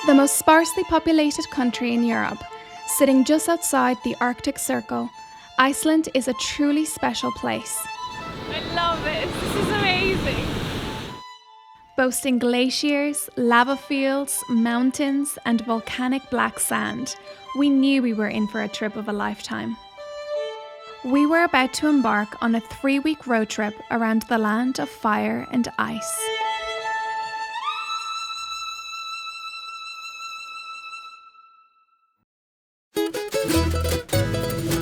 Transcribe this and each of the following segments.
The most sparsely populated country in Europe, sitting just outside the Arctic Circle, Iceland is a truly special place. I love this. This is amazing. Boasting glaciers, lava fields, mountains, and volcanic black sand, we knew we were in for a trip of a lifetime. We were about to embark on a 3-week road trip around the land of fire and ice.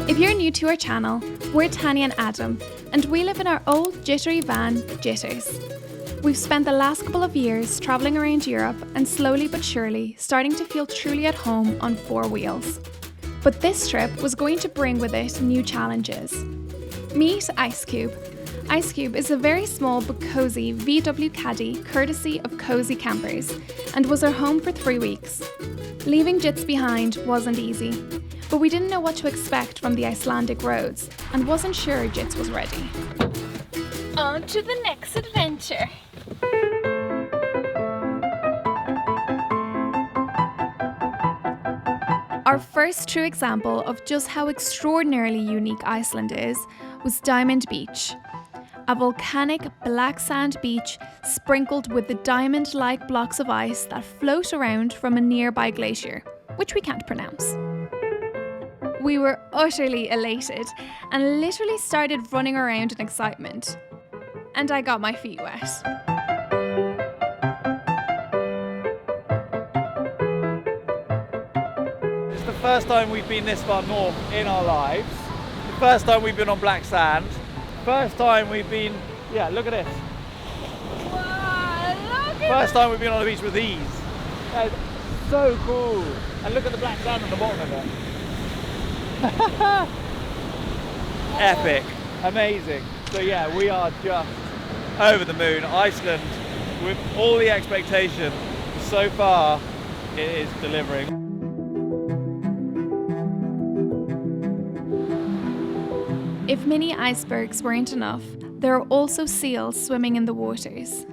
If you're new to our channel, we're Tanya and Adam, and we live in our old jittery van, Jitters. We've spent the last couple of years travelling around Europe and slowly but surely starting to feel truly at home on 4 wheels. But this trip was going to bring with it new challenges. Meet Ice Cube. Ice Cube is a very small but cosy VW Caddy courtesy of Cozy Campers and was our home for 3 weeks. Leaving Jits behind wasn't easy, but we didn't know what to expect from the Icelandic roads and wasn't sure Jits was ready. On to the next adventure. Our first true example of just how extraordinarily unique Iceland is was Diamond Beach. A volcanic black sand beach sprinkled with the diamond-like blocks of ice that float around from a nearby glacier, which we can't pronounce. We were utterly elated and literally started running around in excitement. And I got my feet wet. It's the first time we've been this far north in our lives. The first time we've been on black sand. First time we've been, yeah, look at this. Wow, look at First time we've been on a beach with these. That is so cool. And look at the black sand on the bottom of it. Epic, amazing. So yeah, we are just over the moon. Iceland, with all the expectation, so far it is delivering. If mini icebergs weren't enough, there are also seals swimming in the waters.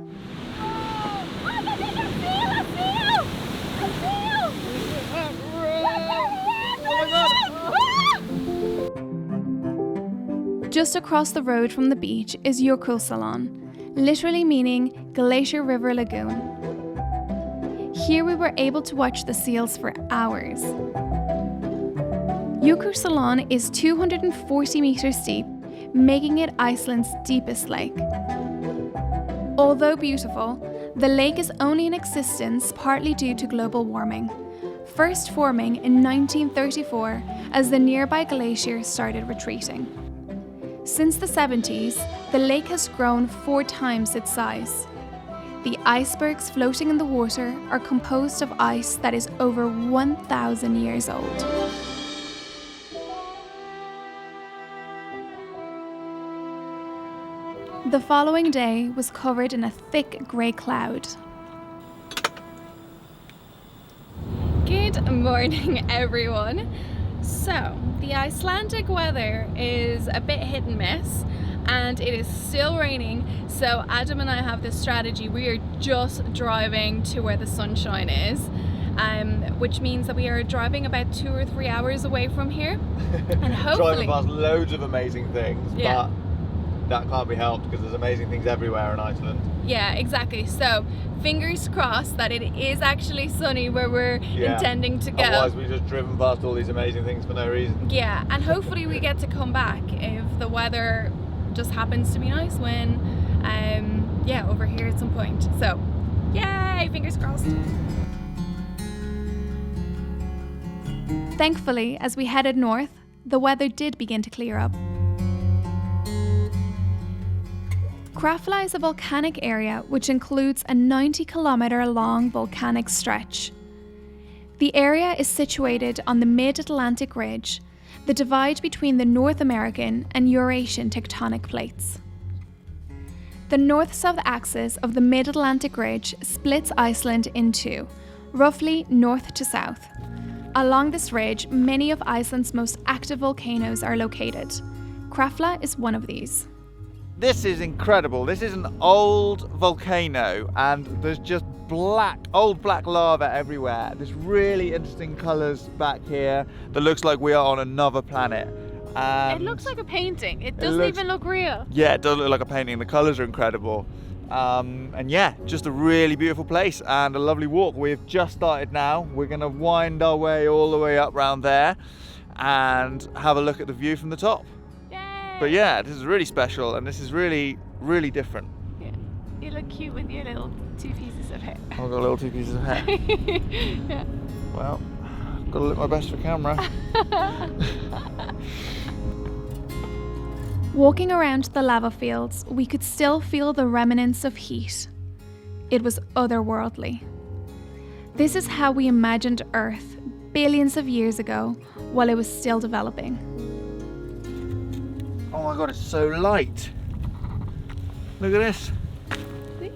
Just across the road from the beach is Jökulsárlón, literally meaning Glacier River Lagoon. Here we were able to watch the seals for hours. Jökulsárlón is 240 meters deep, making it Iceland's deepest lake. Although beautiful, the lake is only in existence partly due to global warming, first forming in 1934 as the nearby glacier started retreating. Since the 70s, the lake has grown 4 times its size. The icebergs floating in the water are composed of ice that is over 1,000 years old. The following day was covered in a thick grey cloud. Good morning, everyone. So, the Icelandic weather is a bit hit and miss, and it is still raining. So Adam and I have this strategy. We are just driving to where the sunshine is, which means that we are driving about 2 or 3 hours away from here. And hopefully Driving past loads of amazing things, yeah. But that can't be helped because there's amazing things everywhere in Iceland. Yeah, exactly. So fingers crossed that it is actually sunny where we're intending to go. Otherwise we've just driven past all these amazing things for no reason. Yeah, and hopefully we get to come back if the weather just happens to be nice when over here at some point. So yay, fingers crossed. Thankfully, as we headed north, the weather did begin to clear up. Krafla is a volcanic area which includes a 90-kilometre long volcanic stretch. The area is situated on the Mid-Atlantic Ridge, the divide between the North American and Eurasian tectonic plates. The north-south axis of the Mid-Atlantic Ridge splits Iceland in two, roughly north to south. Along this ridge, many of Iceland's most active volcanoes are located. Krafla is one of these. This is incredible. This is an old volcano and there's just old black lava everywhere. There's really interesting colours back here that looks like we are on another planet. It looks like a painting. It doesn't even look real. Yeah, it does look like a painting. The colours are incredible. And yeah, just a really beautiful place and a lovely walk. We've just started now. We're going to wind our way all the way up round there and have a look at the view from the top. Yay! But yeah, this is really special and this is really, really different. Yeah. You look cute with your little 2 pieces of hair. I've got little 2 pieces of hair. Yeah. Well, I've got to look my best for camera. Walking around the lava fields, we could still feel the remnants of heat. It was otherworldly. This is how we imagined Earth billions of years ago while it was still developing. Oh my god, it's so light. Look at this. See?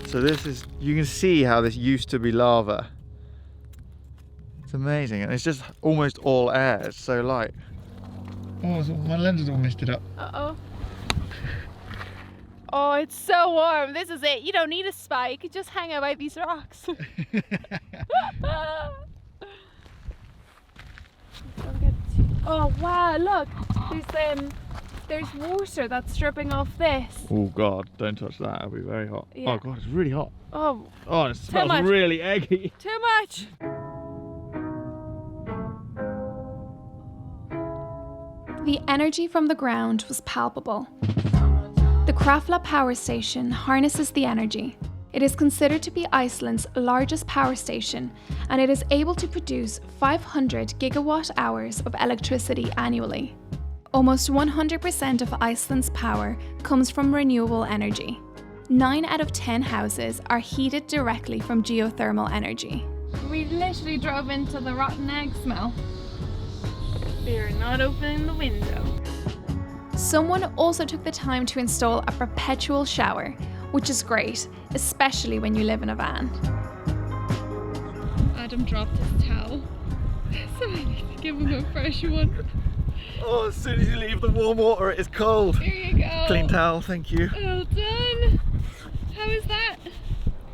So this is, you can see how this used to be lava. It's amazing, and it's just almost all air, it's so light. Oh, my lens is all misted up. Uh-oh. Oh, it's so warm. This is it. You don't need a spa. You could just hang out by these rocks. Oh, wow, look. There's water that's dripping off this. Oh god, don't touch that, it'll be very hot. Yeah. Oh god, it's really hot. Oh, Oh, and it smells much. really eggy. too much. The energy from the ground was palpable. The Krafla power station harnesses the energy. It is considered to be Iceland's largest power station, and it is able to produce 500 gigawatt hours of electricity annually. Almost 100% of Iceland's power comes from renewable energy. 9 out of 10 houses are heated directly from geothermal energy. We literally drove into the rotten egg smell. We're not opening the window. Someone also took the time to install a perpetual shower, which is great, especially when you live in a van. Adam dropped his towel, so I need to give him a fresh one. Oh, as soon as you leave the warm water, it is cold. Here you go. Clean towel, thank you. Well done. How is that?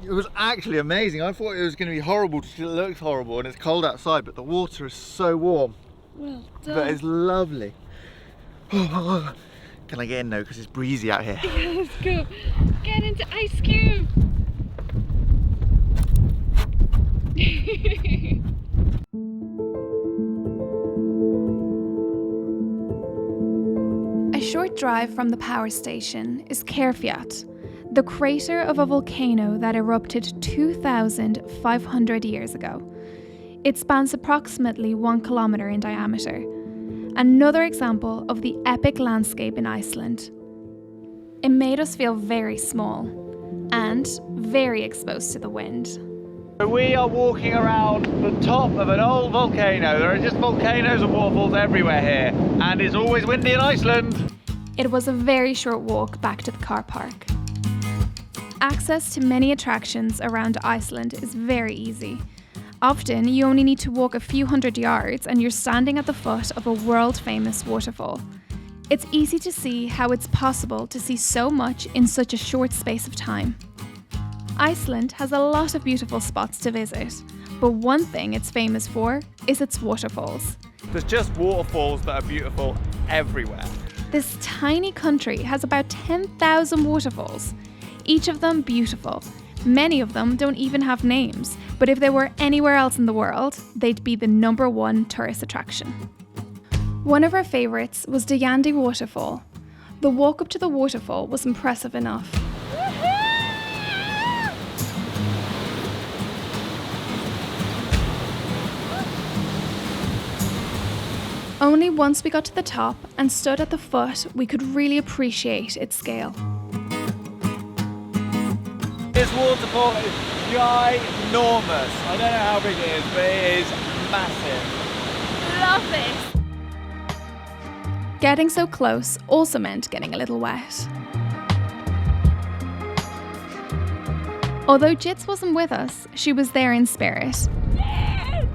It was actually amazing. I thought it was going to be horrible because it looks horrible and it's cold outside, but the water is so warm. Well done. But it's lovely. Can I get in though, because it's breezy out here? Yeah, let's go. Get into Ice Cube. A short drive from the power station is Kerfjall, the crater of a volcano that erupted 2,500 years ago. It spans approximately 1 kilometre in diameter. Another example of the epic landscape in Iceland. It made us feel very small and very exposed to the wind. We are walking around the top of an old volcano. There are just volcanoes and waterfalls everywhere here, and it's always windy in Iceland. It was a very short walk back to the car park. Access to many attractions around Iceland is very easy. Often, you only need to walk a few hundred yards and you're standing at the foot of a world-famous waterfall. It's easy to see how it's possible to see so much in such a short space of time. Iceland has a lot of beautiful spots to visit, but one thing it's famous for is its waterfalls. There's just waterfalls that are beautiful everywhere. This tiny country has about 10,000 waterfalls, each of them beautiful. Many of them don't even have names, but if they were anywhere else in the world, they'd be the #1 tourist attraction. One of our favourites was the Yandi waterfall. The walk up to the waterfall was impressive enough. Only once we got to the top and stood at the foot, we could really appreciate its scale. This waterfall is ginormous. I don't know how big it is, but it is massive. Love this. Getting so close also meant getting a little wet. Although Jits wasn't with us, she was there in spirit. Yes!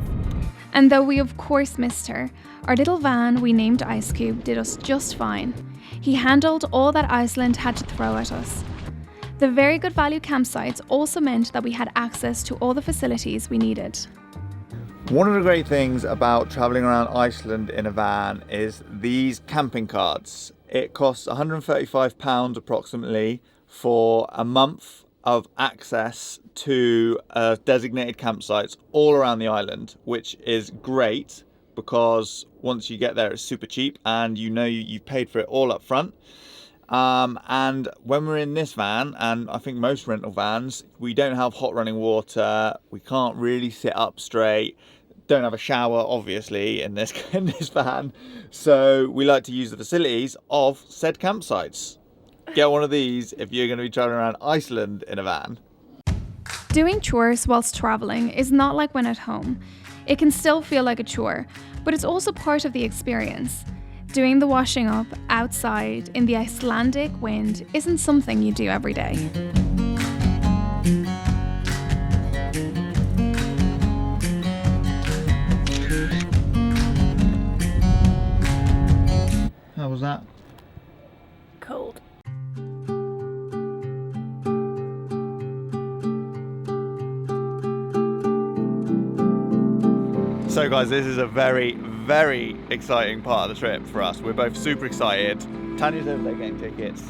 And though we of course missed her, our little van we named Ice Cube did us just fine. He handled all that Iceland had to throw at us. The very good value campsites also meant that we had access to all the facilities we needed. One of the great things about travelling around Iceland in a van is these camping cards. It costs £135 approximately for a month of access to designated campsites all around the island, which is great because once you get there it's super cheap and you know you've paid for it all up front. And when we're in this van, and I think most rental vans, we don't have hot running water, we can't really sit up straight, don't have a shower obviously in this van, so we like to use the facilities of said campsites. Get one of these if you're going to be traveling around Iceland in a van. Doing chores whilst traveling is not like when at home. It can still feel like a chore, but it's also part of the experience. Doing the washing up outside in the Icelandic wind isn't something you do every day. How was that? Cold. So guys, this is a very, very exciting part of the trip for us. We're both super excited. Tanya's over there getting tickets.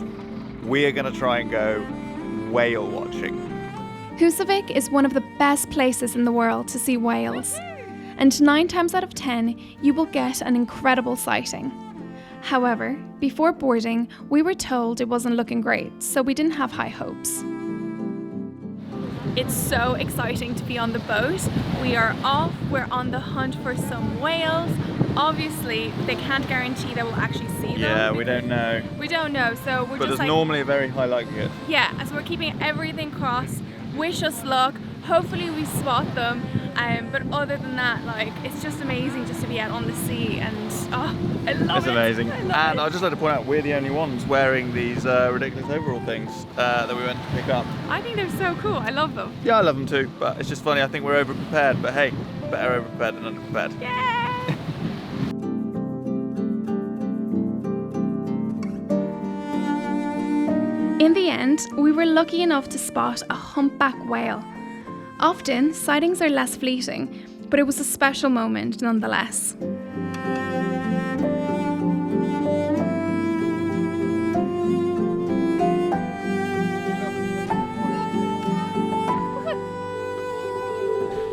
We are going to try and go whale watching. Husavik is one of the best places in the world to see whales. And 9 times out of 10, you will get an incredible sighting. However, before boarding, we were told it wasn't looking great, so we didn't have high hopes. It's so exciting to be on the boat. We are off, we're on the hunt for some whales. Obviously, they can't guarantee that we'll actually see them. Yeah, we don't know. We don't know, so we're But just there's normally a very high likelihood. Yeah, so we're keeping everything crossed. Wish us luck. Hopefully we spot them. But other than that, like, it's just amazing just to be out on the sea, and oh, I love it. It's amazing. I love And it. I'd just like to point out, we're the only ones wearing these ridiculous overall things that we went to pick up. I think they're so cool. I love them. Yeah, I love them too, but it's just funny. I think we're over prepared, but hey, better over prepared than under prepared. Yeah. In the end, we were lucky enough to spot a humpback whale. Often, sightings are less fleeting, but it was a special moment nonetheless.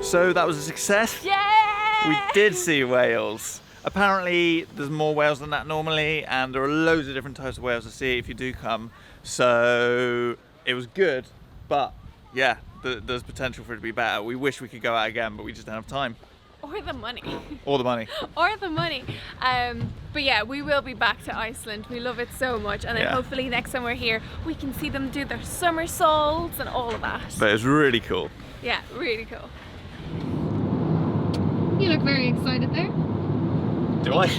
So that was a success. Yeah. We did see whales. Apparently there's more whales than that normally, and there are loads of different types of whales to see if you do come. So it was good, but yeah, there's potential for it to be better. We wish we could go out again, but we just don't have time. Or the money. Or the money. Or the money. But yeah, we will be back to Iceland. We love it so much, and then Yeah. hopefully next time we're here, we can see them do their somersaults and all of that. But it's really cool. Yeah, really cool. You look very excited there. Do I?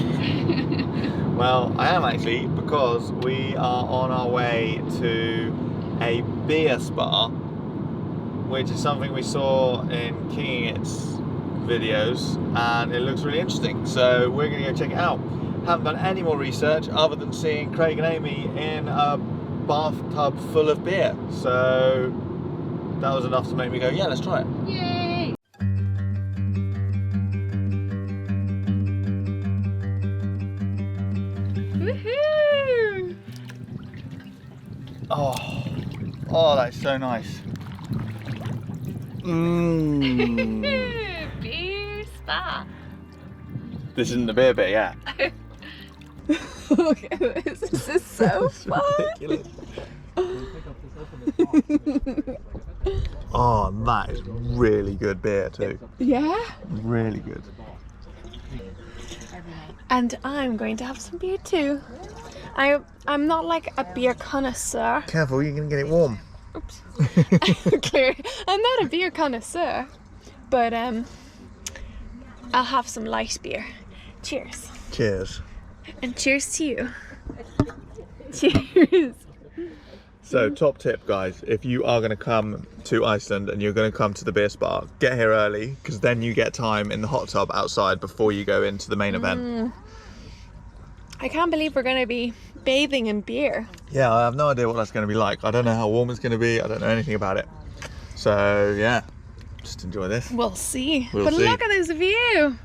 Well, I am actually, because we are on our way to a beer spa, which is something we saw in King It's videos, and it looks really interesting. So we're going to go check it out. Haven't done any more research other than seeing Craig and Amy in a bathtub full of beer. So that was enough to make me go, yeah, let's try it. Yay! Woohoo! Oh, that's so nice. Mmm. Beer spa. This isn't the beer bit, yeah. Look at this. This is so fun. Oh, that is really good beer too. Yeah. Really good. And I'm going to have some beer too. I'm not like a beer connoisseur. Careful, you're gonna get it warm. Oops. Clear. I'm not a beer connoisseur, but I'll have some light beer. Cheers. Cheers. And cheers to you. Cheers. So, top tip, guys, if you are going to come to Iceland and you're going to come to the beer spa, get here early, because then you get time in the hot tub outside before you go into the main event. I can't believe we're going to be bathing in beer. yeah, I have no idea what that's going to be like. I don't know how warm it's going to be. I don't know anything about it. So yeah, just enjoy this. We'll see. We'll But see. look at this view.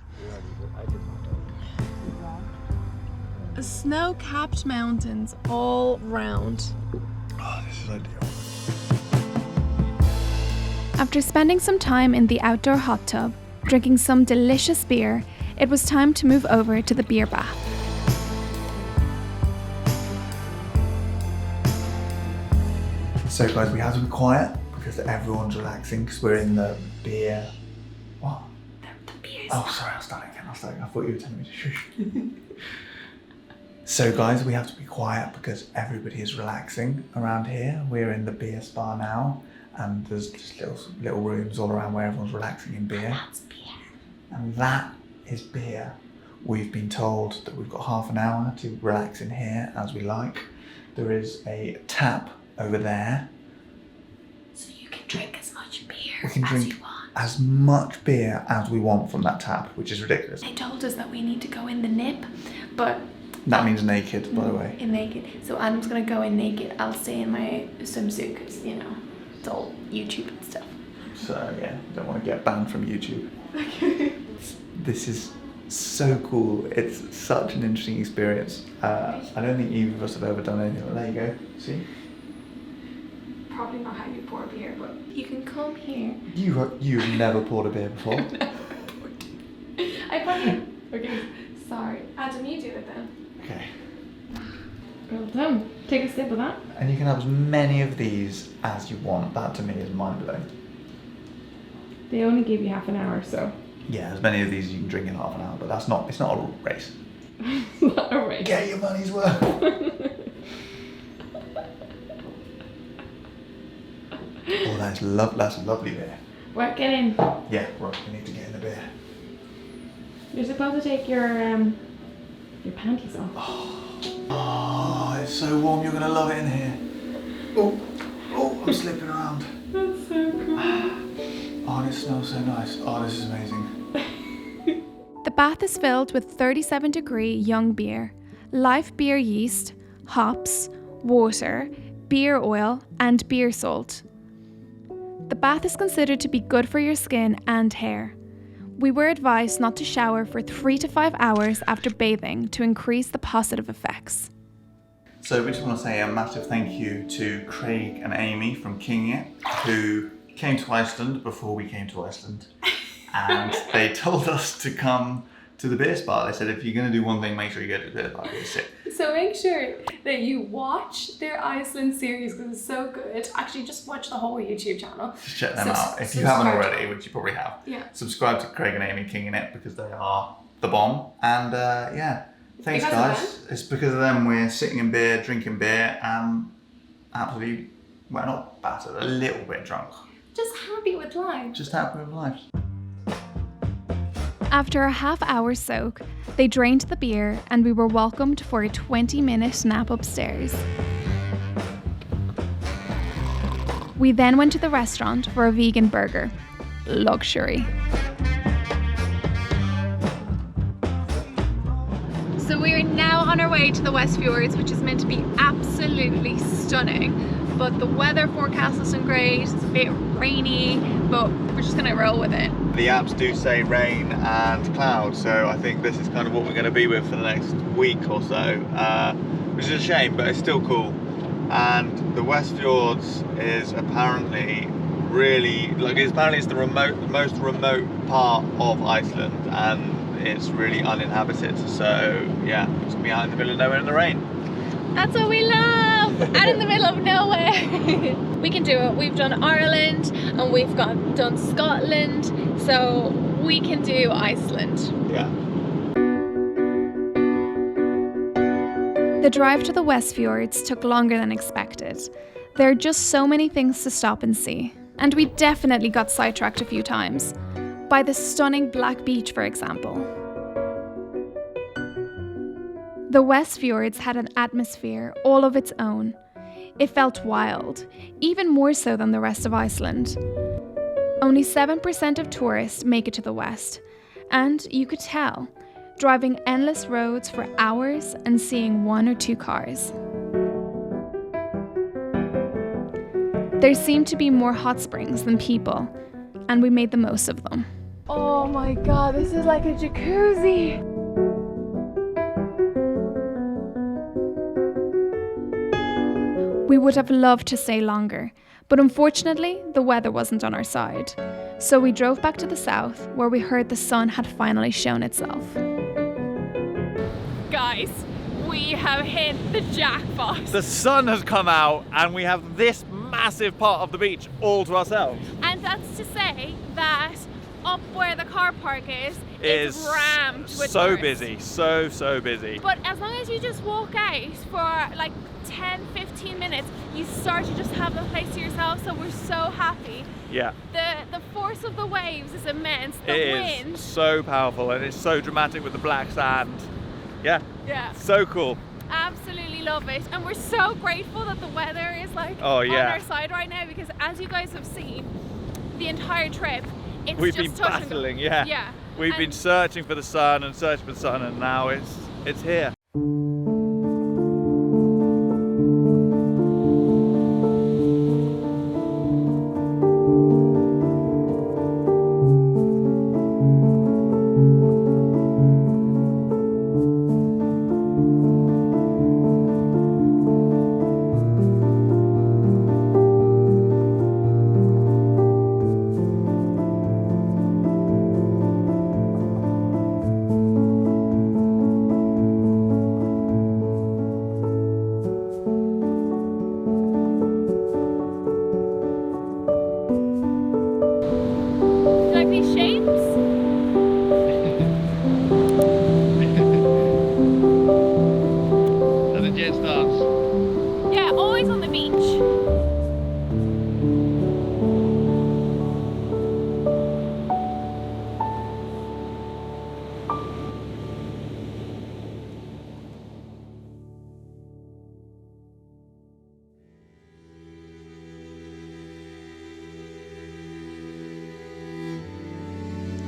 Snow-capped mountains all round. Oh, this is ideal. After spending some time in the outdoor hot tub, drinking some delicious beer, it was time to move over to the beer bath. So guys, we have to be quiet because everyone's relaxing because we're in the beer. What? The beer Oh, sorry, I'll start again. I thought you were telling me to shush. So guys, we have to be quiet because everybody is relaxing around here. We're in the beer spa now, and there's just little rooms all around where everyone's relaxing in beer. That's beer. And that is beer. We've been told that we've got half an hour to relax in here as we like. There is a tap over there. So you can drink as much beer We can as drink you want. as much beer as we want from that tap, which is ridiculous. They told us that we need to go in the nip, but That means naked, by the way. in naked. So Adam's gonna go in naked. I'll stay in my swimsuit because, you know, it's all YouTube and stuff. So yeah, don't want to get banned from YouTube. This is so cool. It's such an interesting experience. I don't think either of us have ever done anything. Well, there you go. See? Probably not how you pour beer, but you can come here. You've never poured a beer before. I probably. Okay, sorry. Adam, you do it then. Okay. Well done. Take a sip of that. And you can have as many of these as you want. That to me is mind blowing. They only give you half an hour, so Yeah, as many of these as you can drink in half an hour, but it's not a race. not a race. Get your money's worth. Oh, that's lovely beer. Right, get in. Yeah, right, we need to get in the beer. You're supposed to take your panties off. Oh, it's so warm, you're gonna love it in here. Oh, I'm slipping around. That's so cool. Oh, this smells so nice. Oh, this is amazing. The bath is filled with 37-degree young beer, live beer yeast, hops, water, beer oil, and beer salt. The bath is considered to be good for your skin and hair. We were advised not to shower for 3 to 5 hours after bathing to increase the positive effects. So we just want to say a massive thank you to Craig and Amy from Kinging It, who came to Iceland before we came to Iceland. And they told us to come to the beer spa. They said, if you're going to do one thing, make sure you go to the beer spa. It's sick. So make sure that you watch their Iceland series because it's so good. Actually, just watch the whole YouTube channel. Just check them So- out. If you haven't subscribe. already, which you probably have, Yeah. subscribe to Craig and Amy Kinging It because they are the bomb. And yeah, thanks Because of guys. It's because of them we're sitting in beer, drinking beer, and absolutely, well, not battered, a little bit drunk. Just happy with life. Just happy with life. After a half-hour soak, they drained the beer and we were welcomed for a 20-minute nap upstairs. We then went to the restaurant for a vegan burger. Luxury. So we are now on our way to the West Fjords, which is meant to be absolutely stunning. But the weather forecast isn't great, it's a bit rainy, but we're just gonna roll with it. The apps do say rain and clouds, so I think this is kind of what we're going to be with for the next week or so, which is a shame, but it's still cool. And the West Fjords is apparently really, apparently it's the most remote part of Iceland, and it's really uninhabited. So yeah, it's gonna be out in the middle of nowhere in the rain. That's what we love! Out in the middle of nowhere! We can do it. We've done Ireland and we've done Scotland, so we can do Iceland. Yeah. The drive to the West Fjords took longer than expected. There are just so many things to stop and see, and we definitely got sidetracked a few times. By the stunning Black Beach, for example. The West Fjords had an atmosphere all of its own. It felt wild, even more so than the rest of Iceland. Only 7% of tourists make it to the west, and you could tell, driving endless roads for hours and seeing 1 or 2 cars. There seemed to be more hot springs than people, and we made the most of them. Oh my god, this is like a jacuzzi. We would have loved to stay longer, but unfortunately, the weather wasn't on our side. So we drove back to the south, where we heard the sun had finally shown itself. Guys, we have hit the jackpot. The sun has come out and we have this massive part of the beach all to ourselves. And that's to say that up where the car park is, it's rammed with so tourists. busy, so busy. But as long as you just walk out for like 10-15 minutes, you start to just have the place to yourself. So we're so happy. Yeah. The force of the waves is immense. The It wind. is so powerful and it's so dramatic with the black sand. Yeah. Yeah. So cool. Absolutely love it. And we're so grateful that the weather is like Oh, yeah. on our side right now, because as you guys have seen, the entire trip, it's We've just been touch and go. battling, yeah. Yeah. We've been searching for the sun and now it's here. You like these shapes? And the jet starts. Yeah, always on the beach.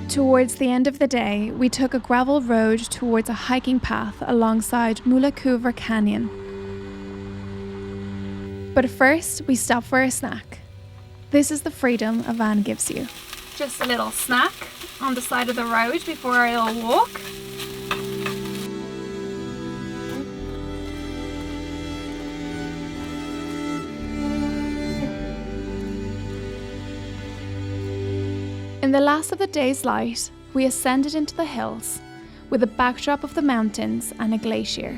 Towards the end of the day, we took a gravel road towards a hiking path alongside Mullacover Canyon. But first, we stopped for a snack. This is the freedom a van gives you. Just a little snack on the side of the road before our little walk. In the last of the day's light, we ascended into the hills with a backdrop of the mountains and a glacier.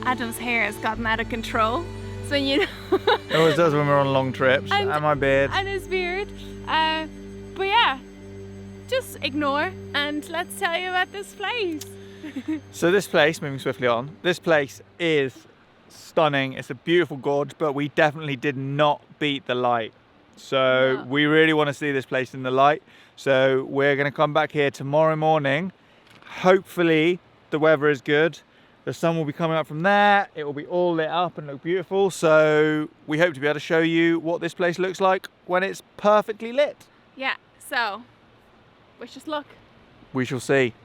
Adam's hair has gotten out of control. So you know. It always does when we're on long trips. And my beard. And his beard. But yeah, just ignore and let's tell you about this place. So this place, moving swiftly on, this place is stunning. It's a beautiful gorge, but we definitely did not beat the light. So we really want to see this place in the light. So we're going to come back here tomorrow morning. Hopefully the weather is good. The sun will be coming up from there. It will be all lit up and look beautiful. So we hope to be able to show you what this place looks like when it's perfectly lit. Yeah, so wish us luck. We shall see.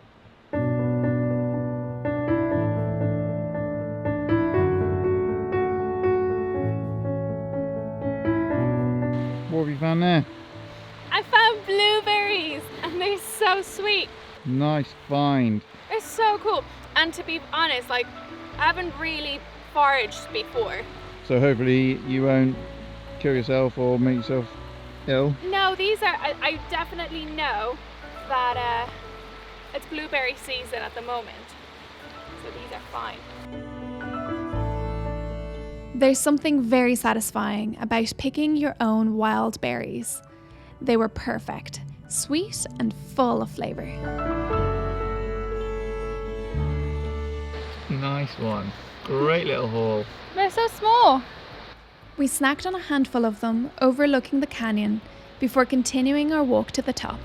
What have you found there? I found blueberries and they're so sweet. Nice find. They're so cool. And to be honest, like, I haven't really foraged before. So hopefully you won't kill yourself or make yourself ill. No, these are, I definitely know that it's blueberry season at the moment. So these are fine. There's something very satisfying about picking your own wild berries. They were perfect, sweet and full of flavour. Nice one. Great little haul. They're so small. We snacked on a handful of them, overlooking the canyon, before continuing our walk to the top.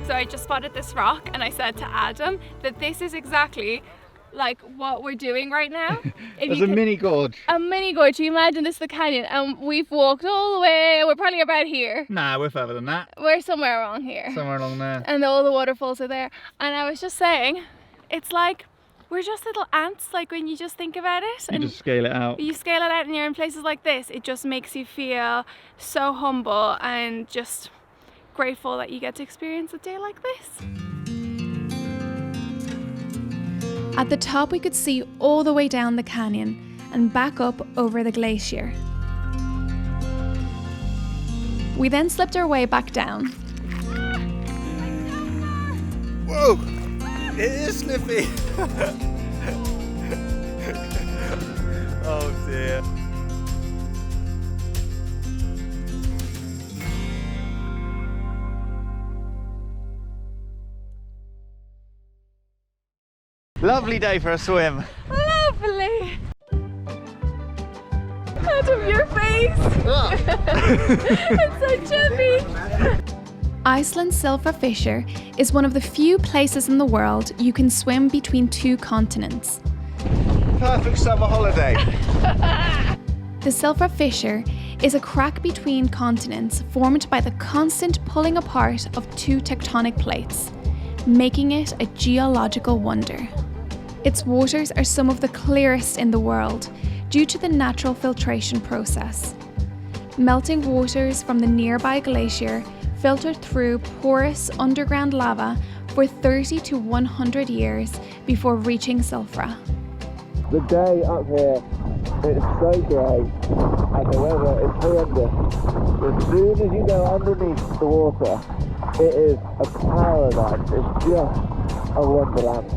So I just spotted this rock and I said to Adam that this is exactly like what we're doing right now. There's a mini gorge. A mini gorge. You imagine this is the canyon and we've walked all the way. We're probably about here. Nah, we're further than that. We're somewhere around here. Somewhere along there. And all the waterfalls are there. And I was just saying, it's like we're just little ants, like when you just think about it. You just scale it out. You scale it out and you're in places like this. It just makes you feel so humble and just grateful that you get to experience a day like this. At the top we could see all the way down the canyon and back up over the glacier. We then slipped our way back down. Whoa! It is slippy! Oh dear. Lovely day for a swim. Lovely! Adam, your face! It's so chubby! Iceland's Silfra is one of the few places in the world you can swim between two continents. Perfect summer holiday. The Silfra is a crack between continents formed by the constant pulling apart of two tectonic plates, making it a geological wonder. Its waters are some of the clearest in the world due to the natural filtration process. Melting waters from the nearby glacier filter through porous underground lava for 30 to 100 years before reaching Silfra. The day up here, it's so grey and the weather is horrendous. As soon as you go underneath the water, it is a paradise. It's just a wonderland.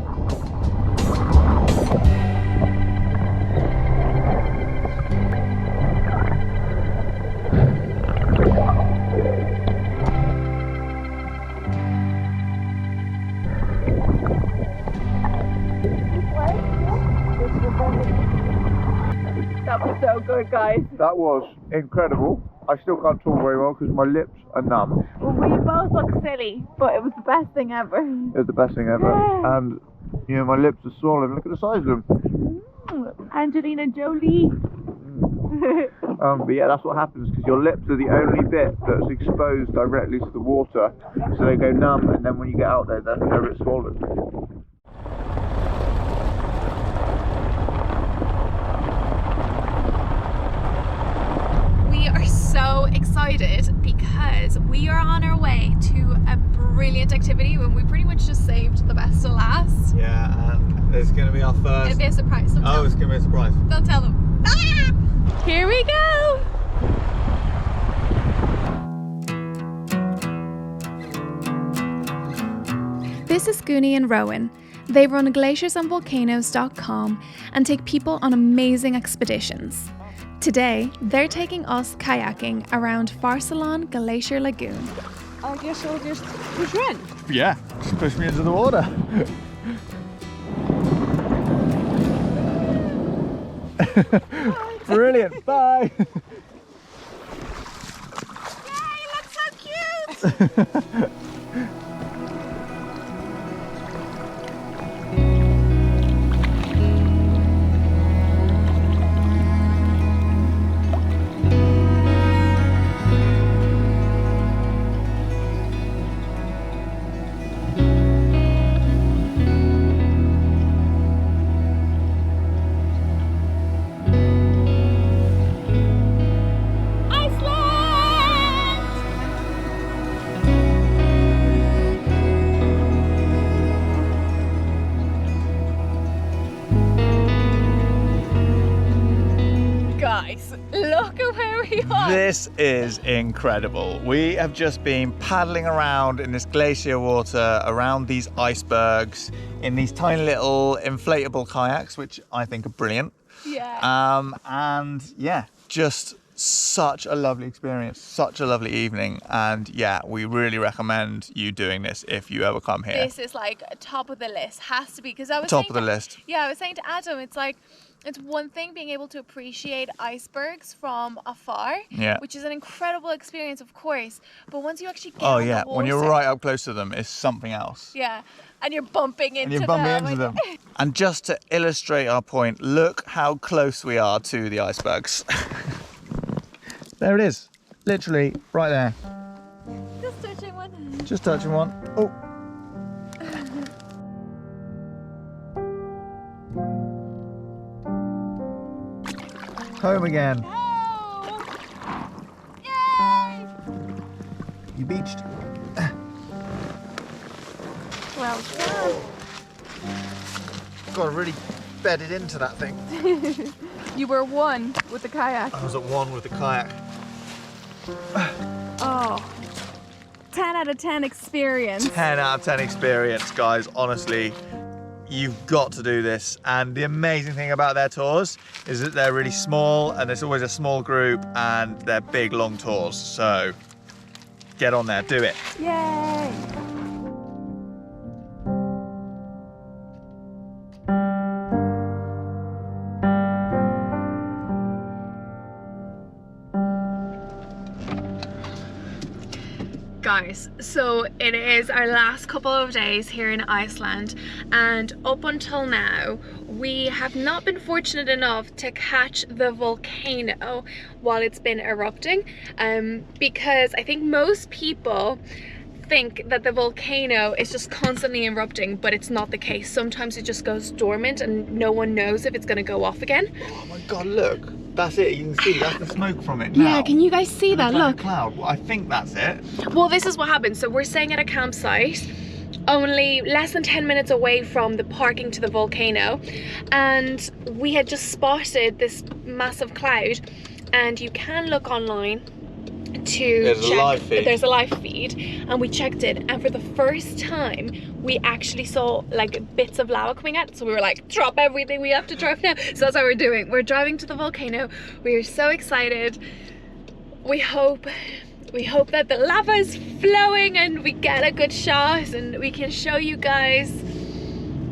That was so good, guys. That was incredible. I still can't talk very well because my lips are numb. Well, we both look silly, but it was the best thing ever. It was the best thing ever. Yeah. And, you know, my lips are swollen. Look at the size of them. Angelina Jolie. But yeah, that's what happens because your lips are the only bit that's exposed directly to the water. So they go numb, and then when you get out there, they're a bit swollen. We are so excited because we are on our way to a brilliant activity when we pretty much just saved the best to last. Yeah, and it's going to be our first... It'll be a surprise. Oh, it's going to be a surprise. Don't tell them. Ah! Here we go! This is Goonie and Rowan. They run glaciersandvolcanoes.com and take people on amazing expeditions. Today, they're taking us kayaking around Farsalon Glacier Lagoon. I guess I'll just push in. Yeah, just push me into the water. Brilliant, bye! Yay, you look so cute! Look at where we are. This is incredible. We have just been paddling around in this glacier water around these icebergs in these tiny little inflatable kayaks, which I think are brilliant. Yeah. And yeah, just such a lovely experience, such a lovely evening. And yeah, we really recommend you doing this if you ever come here. This is like top of the list, has to be, because I was Top saying of the list. Yeah, I was saying to Adam, it's like, it's one thing being able to appreciate icebergs from afar, Yeah. which is an incredible experience, of course. But once you actually get Oh on yeah, the when you're water- right up close to them, it's something else. Yeah, and you're bumping into And you're bumping them. into them. And just to illustrate our point, look how close we are to the icebergs. There it is, literally right there. Just touching one. Just touching one. Oh. Home again. Oh! Yay! You beached. Well done. Got really bedded into that thing. You were one with the kayak. I was at one with the kayak. Oh. 10 out of 10 experience. 10 out of 10 experience, guys. Honestly, you've got to do this. And the amazing thing about their tours is that they're really small and there's always a small group and they're big, long tours. So get on there, do it. Yay! Guys, so it is our last couple of days here in Iceland, and up until now we have not been fortunate enough to catch the volcano while it's been erupting, because I think most people think that the volcano is just constantly erupting, but it's not the case. Sometimes it just goes dormant and no one knows if it's going to go off again. Oh my God, look. That's it, you can see, that's the smoke from it now. Yeah, can you guys see that? Like Look. a cloud. Well, I think that's it. Well, this is what happened. So we're staying at a campsite only less than 10 minutes away from the parking to the volcano, and we had just spotted this massive cloud, and you can look online to There's check. a live feed. There's a live feed, and we checked it, and for the first time we actually saw like bits of lava coming out, so we were like, drop everything, we have to drive now. So that's what we're doing. We're driving to the volcano. We are so excited. We hope that the lava is flowing and we get a good shot and we can show you guys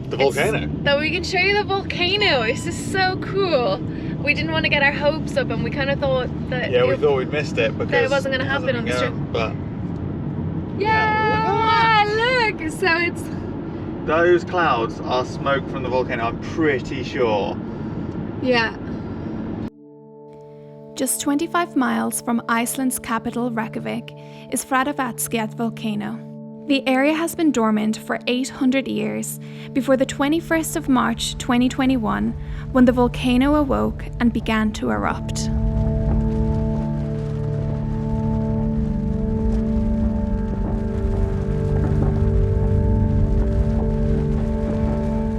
The volcano. that we can show you the volcano. This is so cool. We didn't want to get our hopes up, and we kind of thought that Yeah, we thought we'd missed it because that it wasn't going to happen on the trip. But Yeah, look. So it's those clouds are smoke from the volcano, I'm pretty sure. yeah. Just 25 miles from Iceland's capital Reykjavik is Fræðivatnsgjáll volcano. The area has been dormant for 800 years before the 21st of March 2021, when the volcano awoke and began to erupt.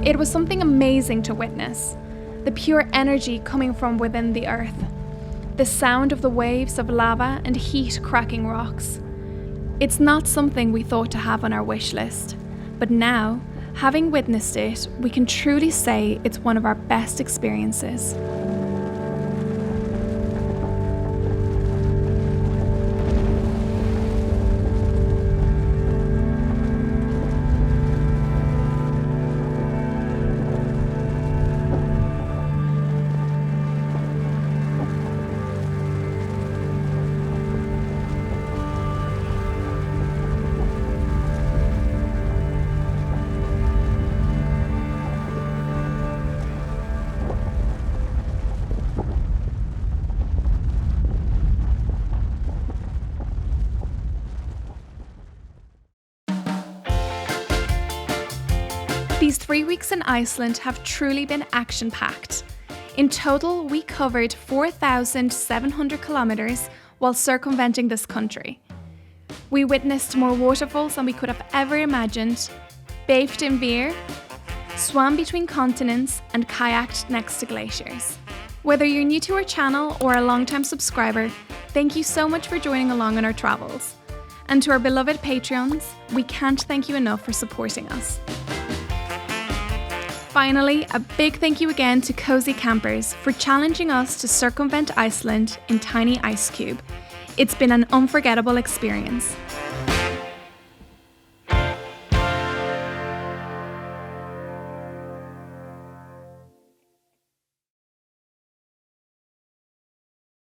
It was something amazing to witness, the pure energy coming from within the earth, the sound of the waves of lava and heat cracking rocks. It's not something we thought to have on our wish list, but now, having witnessed it, we can truly say it's one of our best experiences. These 3 weeks in Iceland have truly been action-packed. In total, we covered 4,700 kilometers while circumventing this country. We witnessed more waterfalls than we could have ever imagined, bathed in beer, swam between continents, and kayaked next to glaciers. Whether you're new to our channel or a long-time subscriber, thank you so much for joining along on our travels. And to our beloved Patreons, we can't thank you enough for supporting us. Finally, a big thank you again to Cozy Campers for challenging us to circumvent Iceland in Tiny Ice Cube. It's been an unforgettable experience.